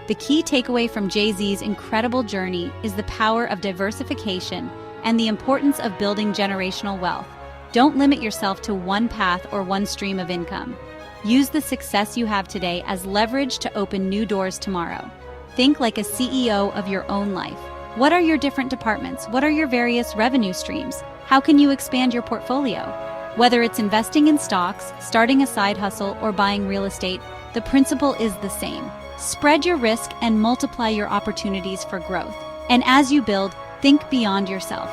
The key takeaway from Jay-Z's incredible journey is the power of diversification and the importance of building generational wealth. Don't limit yourself to one path or one stream of income. Use the success you have today as leverage to open new doors tomorrow. Think like a CEO of your own life. What are your different departments? What are your various revenue streams? How can you expand your portfolio? Whether it's investing in stocks, starting a side hustle, or buying real estate, the principle is the same. Spread your risk and multiply your opportunities for growth. And as you build, think beyond yourself.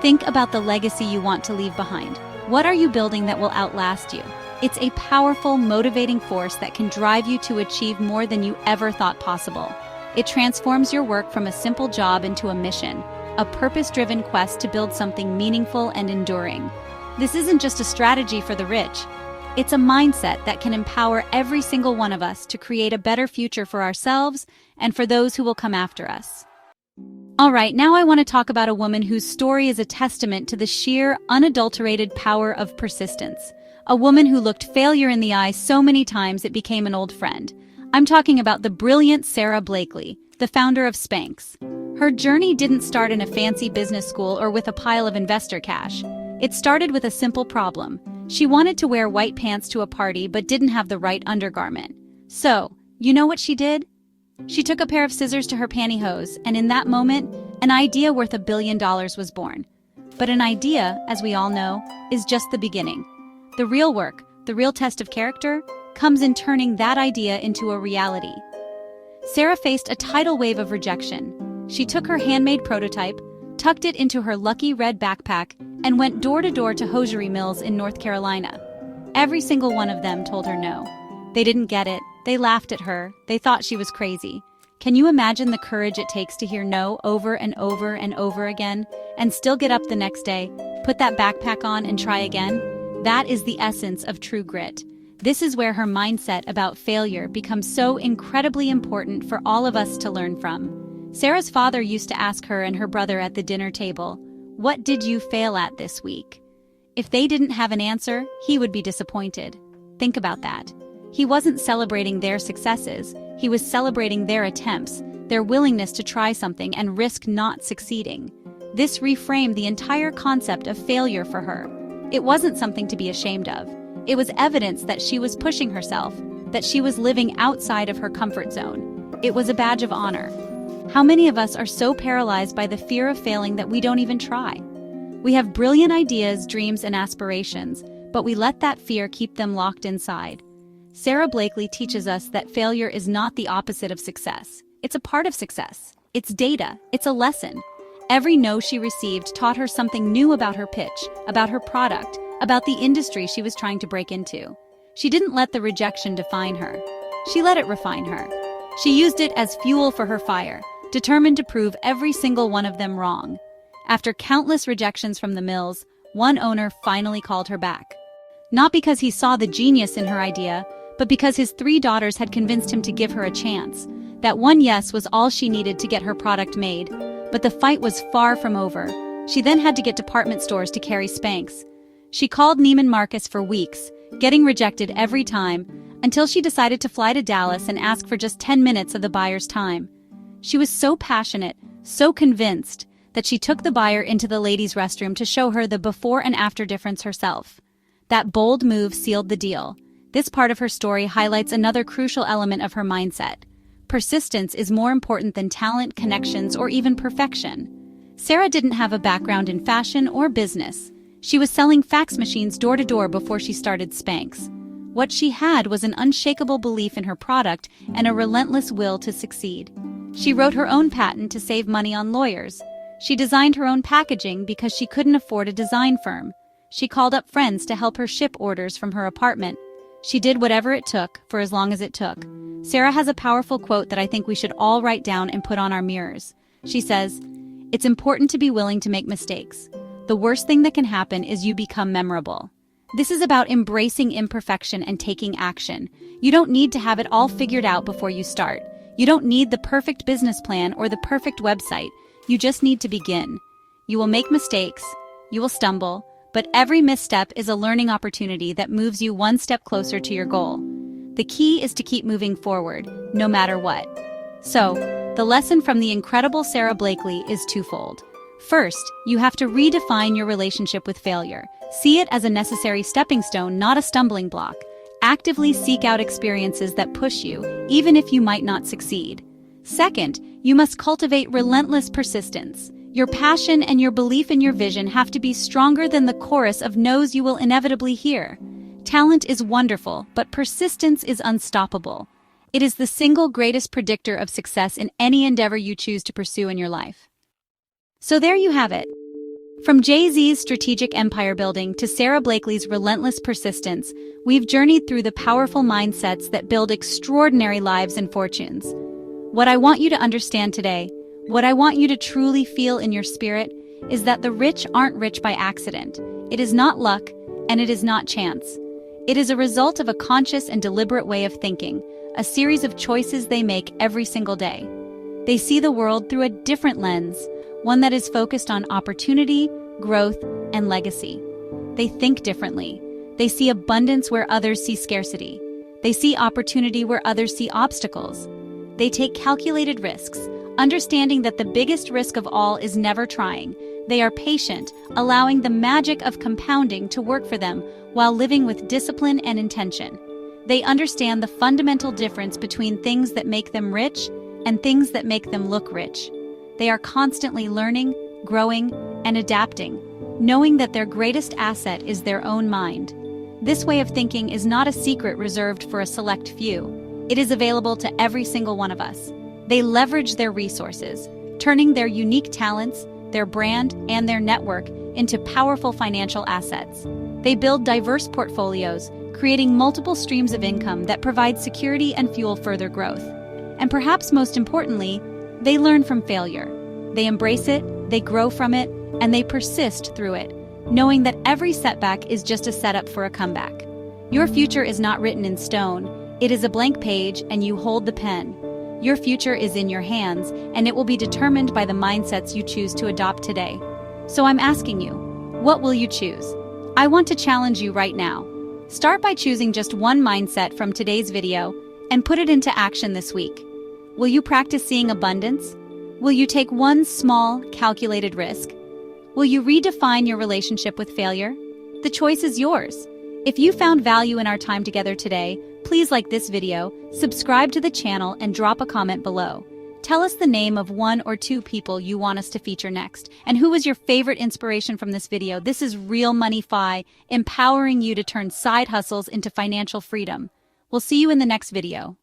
Think about the legacy you want to leave behind. What are you building that will outlast you? It's a powerful, motivating force that can drive you to achieve more than you ever thought possible. It transforms your work from a simple job into a mission, a purpose-driven quest to build something meaningful and enduring. This isn't just a strategy for the rich. It's a mindset that can empower every single one of us to create a better future for ourselves and for those who will come after us. All right, now I want to talk about a woman whose story is a testament to the sheer, unadulterated power of persistence. A woman who looked failure in the eye so many times it became an old friend. I'm talking about the brilliant Sara Blakely, the founder of Spanx. Her journey didn't start in a fancy business school or with a pile of investor cash. It started with a simple problem. She wanted to wear white pants to a party but didn't have the right undergarment. So, you know what she did? She took a pair of scissors to her pantyhose, and in that moment, an idea worth $1 billion was born. But an idea, as we all know, is just the beginning. The real work, the real test of character, comes in turning that idea into a reality. Sara faced a tidal wave of rejection. She took her handmade prototype, tucked it into her lucky red backpack, and went door to door to hosiery mills in North Carolina. Every single one of them told her no. They didn't get it. They laughed at her. They thought she was crazy. Can you imagine the courage it takes to hear no over and over and over again, and still get up the next day, put that backpack on, and try again? That is the essence of true grit. This is where her mindset about failure becomes so incredibly important for all of us to learn from. Sara's father used to ask her and her brother at the dinner table, "What did you fail at this week?" If they didn't have an answer, he would be disappointed. Think about that. He wasn't celebrating their successes, he was celebrating their attempts, their willingness to try something and risk not succeeding. This reframed the entire concept of failure for her. It wasn't something to be ashamed of. It was evidence that she was pushing herself, that she was living outside of her comfort zone. It was a badge of honor. How many of us are so paralyzed by the fear of failing that we don't even try? We have brilliant ideas, dreams, and aspirations, but we let that fear keep them locked inside. Sara Blakely teaches us that failure is not the opposite of success. It's a part of success. It's data. It's a lesson. Every no she received taught her something new about her pitch, about her product, about the industry she was trying to break into. She didn't let the rejection define her. She let it refine her. She used it as fuel for her fire, determined to prove every single one of them wrong. After countless rejections from the mills, one owner finally called her back. Not because he saw the genius in her idea, but because his 3 daughters had convinced him to give her a chance. That one yes was all she needed to get her product made. But the fight was far from over. She then had to get department stores to carry Spanx. She called Neiman Marcus for weeks, getting rejected every time, until she decided to fly to Dallas and ask for just 10 minutes of the buyer's time. She was so passionate, so convinced, that she took the buyer into the ladies' restroom to show her the before and after difference herself. That bold move sealed the deal. This part of her story highlights another crucial element of her mindset. Persistence is more important than talent, connections, or even perfection. Sara didn't have a background in fashion or business. She was selling fax machines door to door before she started Spanx. What she had was an unshakable belief in her product and a relentless will to succeed. She wrote her own patent to save money on lawyers. She designed her own packaging because she couldn't afford a design firm. She called up friends to help her ship orders from her apartment. She did whatever it took, for as long as it took. Sara has a powerful quote that I think we should all write down and put on our mirrors. She says, "It's important to be willing to make mistakes. The worst thing that can happen is you become memorable." This is about embracing imperfection and taking action. You don't need to have it all figured out before you start. You don't need the perfect business plan or the perfect website. You just need to begin. You will make mistakes, you will stumble, but every misstep is a learning opportunity that moves you one step closer to your goal. The key is to keep moving forward, no matter what. So, the lesson from the incredible Sara Blakely is twofold. First, you have to redefine your relationship with failure. See it as a necessary stepping stone, not a stumbling block. Actively seek out experiences that push you, even if you might not succeed. Second, you must cultivate relentless persistence. Your passion and your belief in your vision have to be stronger than the chorus of no's you will inevitably hear. Talent is wonderful, but persistence is unstoppable. It is the single greatest predictor of success in any endeavor you choose to pursue in your life. So there you have it. From Jay-Z's strategic empire building to Sara Blakely's relentless persistence, we've journeyed through the powerful mindsets that build extraordinary lives and fortunes. What I want you to understand today, what I want you to truly feel in your spirit, is that the rich aren't rich by accident. It is not luck, and it is not chance. It is a result of a conscious and deliberate way of thinking, a series of choices they make every single day. They see the world through a different lens, one that is focused on opportunity, growth, and legacy. They think differently. They see abundance where others see scarcity. They see opportunity where others see obstacles. They take calculated risks, understanding that the biggest risk of all is never trying. They are patient, allowing the magic of compounding to work for them while living with discipline and intention. They understand the fundamental difference between things that make them rich and things that make them look rich. They are constantly learning, growing, and adapting, knowing that their greatest asset is their own mind. This way of thinking is not a secret reserved for a select few. It is available to every single one of us. They leverage their resources, turning their unique talents, their brand, and their network into powerful financial assets. They build diverse portfolios, creating multiple streams of income that provide security and fuel further growth. And perhaps most importantly, they learn from failure. They embrace it, they grow from it, and they persist through it, knowing that every setback is just a setup for a comeback. Your future is not written in stone. It is a blank page, and you hold the pen. Your future is in your hands, and it will be determined by the mindsets you choose to adopt today. So I'm asking you, what will you choose? I want to challenge you right now. Start by choosing just one mindset from today's video and put it into action this week. Will you practice seeing abundance? Will you take one small, calculated risk? Will you redefine your relationship with failure? The choice is yours. If you found value in our time together today, please like this video, subscribe to the channel, and drop a comment below. Tell us the name of one or two people you want us to feature next, and who was your favorite inspiration from this video. This is Real Money Fi, empowering you to turn side hustles into financial freedom. We'll see you in the next video.